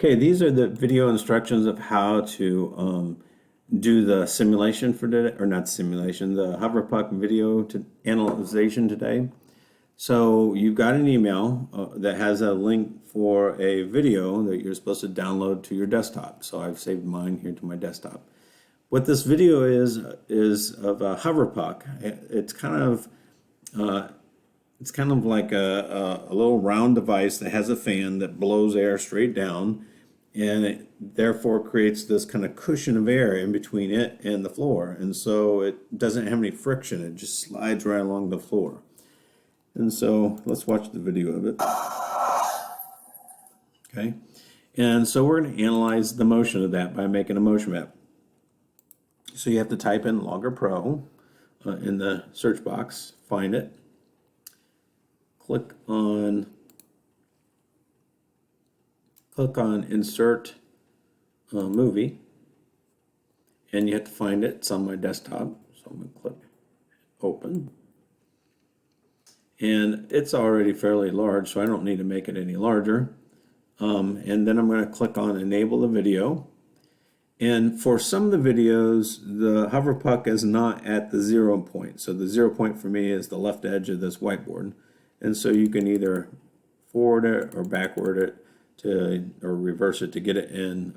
Okay, these are the video instructions of how to do the simulation for today, or not simulation, the HoverPuck video to analyzation today. So you've got an email that has a link for a video that you're supposed to download to your desktop. So I've saved mine here to my desktop. What this video is of a HoverPuck. It's kind of like a little round device that has a fan that blows air straight down, and it therefore creates this kind of cushion of air in between it and the floor. And so it doesn't have any friction, it just slides right along the floor. And so let's watch the video of it. Okay. And so we're going to analyze the motion of that by making a motion map. So you have to type in Logger Pro in the search box, find it. Click on Insert Movie, and you have to find it. It's on my desktop, so I'm going to click Open. And it's already fairly large, so I don't need to make it any larger. And then I'm going to click on Enable the Video. And for some of the videos, the HoverPuck is not at the 0 point. So the 0 point for me is the left edge of this whiteboard. And so you can either forward it or backward it or reverse it to get it in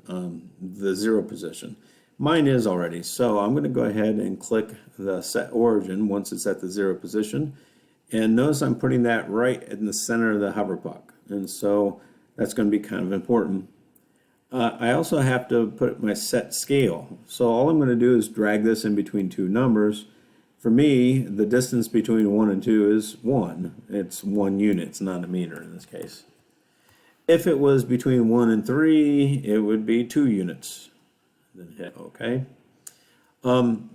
the 0 position. Mine is already, so I'm going to go ahead and click the Set Origin once it's at the 0 position. And notice I'm putting that right in the center of the HoverPuck. And so that's going to be kind of important. I also have to put my set scale. So all I'm going to do is drag this in between two numbers. For me, the distance between 1 and 2 is 1. It's 1 unit. It's not a meter in this case. If it was between 1 and 3, it would be 2 units. Then hit OK. The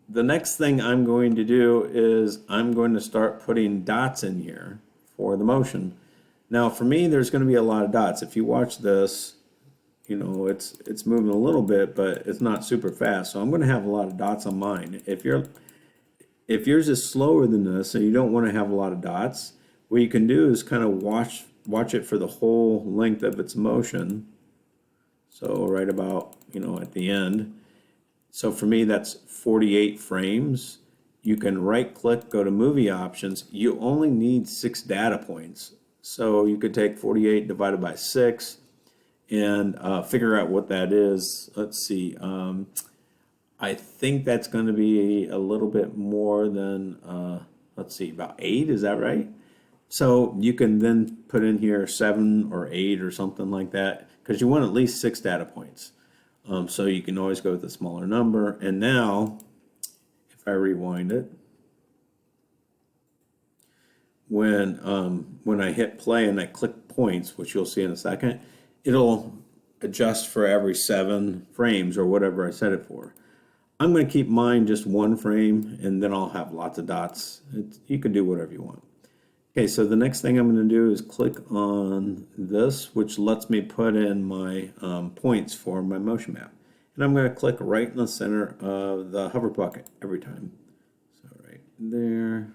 next thing I'm going to do is I'm going to start putting dots in here for the motion. Now for me, there's going to be a lot of dots. If you watch this, you know, it's moving a little bit, but it's not super fast. So I'm going to have a lot of dots on mine. If yours is slower than this and you don't want to have a lot of dots, what you can do is kind of watch it for the whole length of its motion. So right about, you know, at the end. So for me, that's 48 frames. You can right click, go to movie options. You only need 6 data points. So you could take 48 divided by 6 and figure out what that is. Let's see. I think that's going to be a little bit more than, let's see, about 8. Is that right? So you can then put in here 7 or 8 or something like that, because you want at least 6 data points. So you can always go with a smaller number. And now, if I rewind it, when I hit play and I click points, which you'll see in a second, it'll adjust for every 7 frames or whatever I set it for. I'm going to keep mine just 1 frame, and then I'll have lots of dots. You can do whatever you want. Okay, so the next thing I'm going to do is click on this, which lets me put in my points for my motion map. And I'm going to click right in the center of the HoverPuck every time. So right there.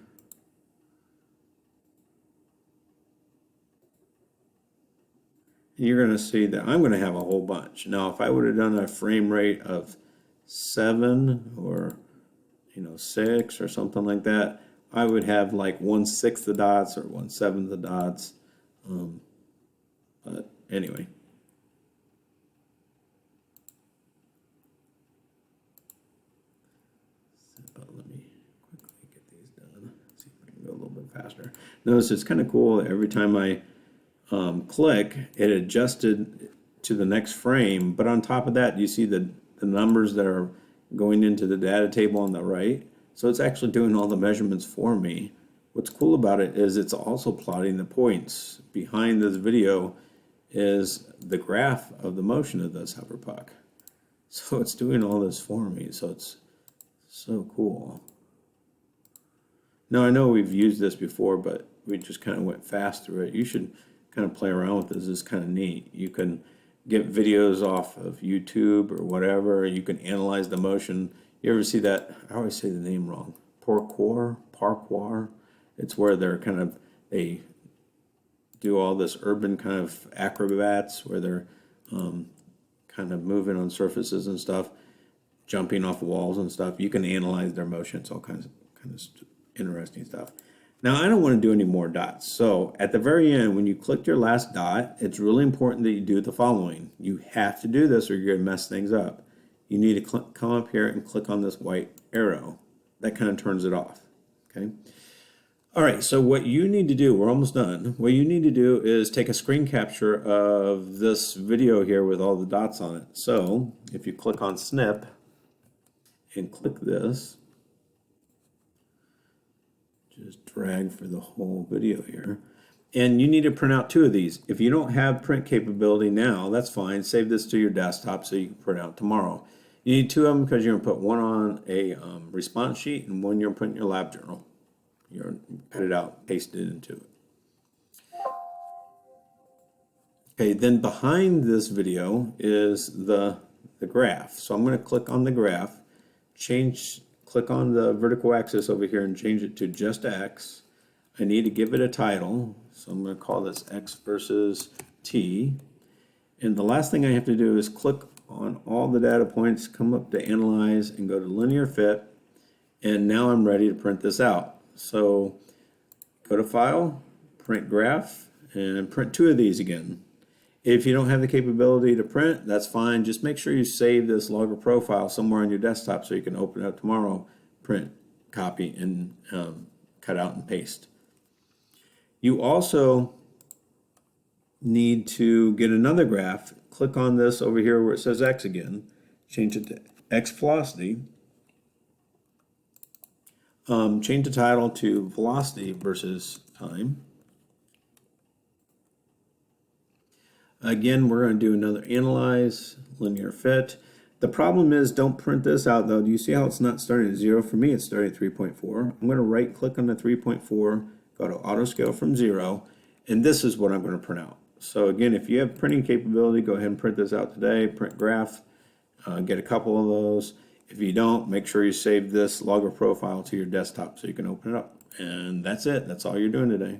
And you're going to see that I'm going to have a whole bunch. Now, if I would have done a frame rate of 7 or 6 or something like that, I would have like 1/6 the dots or 1/7 the dots. But anyway. So let me quickly get these done. See if I can go a little bit faster. Notice it's kind of cool. Every time I click, it adjusted to the next frame. But on top of that, you see the numbers that are going into the data table on the right. So it's actually doing all the measurements for me. What's cool about it is it's also plotting the points. Behind this video is the graph of the motion of this HoverPuck. So it's doing all this for me. So it's so cool. Now I know we've used this before, but we just kind of went fast through it. You should kind of play around with this. It's kind of neat. You can get videos off of YouTube or whatever. You can analyze the motion. You ever see that? I always say the name wrong. Parkour. It's where they're they do all this urban kind of acrobats where they're kind of moving on surfaces and stuff, jumping off walls and stuff. You can analyze their motions, all kinds of interesting stuff. Now, I don't want to do any more dots. So at the very end, when you click your last dot, it's really important that you do the following. You have to do this or you're going to mess things up. You need to come up here and click on this white arrow. That kind of turns it off, okay? All right, so what you need to do, we're almost done. What you need to do is take a screen capture of this video here with all the dots on it. So if you click on Snip and click this, just drag for the whole video here. And you need to print out 2 of these. If you don't have print capability now, that's fine. Save this to your desktop so you can print out tomorrow. You need 2 of them because you're going to put one on a response sheet and one you're going to put in your lab journal. You're going to cut it out, paste it into it. Okay, then behind this video is the graph. So I'm going to click on the graph, click on the vertical axis over here and change it to just X. I need to give it a title. So I'm going to call this X versus T. And the last thing I have to do is click on all the data points, come up to Analyze and go to Linear Fit. And now I'm ready to print this out. So go to File, Print Graph, and print 2 of these again. If you don't have the capability to print, that's fine. Just make sure you save this logger profile somewhere on your desktop so you can open it up tomorrow, print, copy, and cut out and paste. You also need to get another graph. Click on this over here where it says X again. Change it to X velocity. Change the title to velocity versus time. Again, we're going to do another Analyze, Linear Fit. The problem is, don't print this out though. Do you see how it's not starting at 0? For me, it's starting at 3.4. I'm going to right click on the 3.4, go to Auto Scale from 0, and this is what I'm going to print out. So again, if you have printing capability, go ahead and print this out today. Print graph, get a couple of those. If you don't, make sure you save this logger profile to your desktop so you can open it up. And that's it. That's all you're doing today.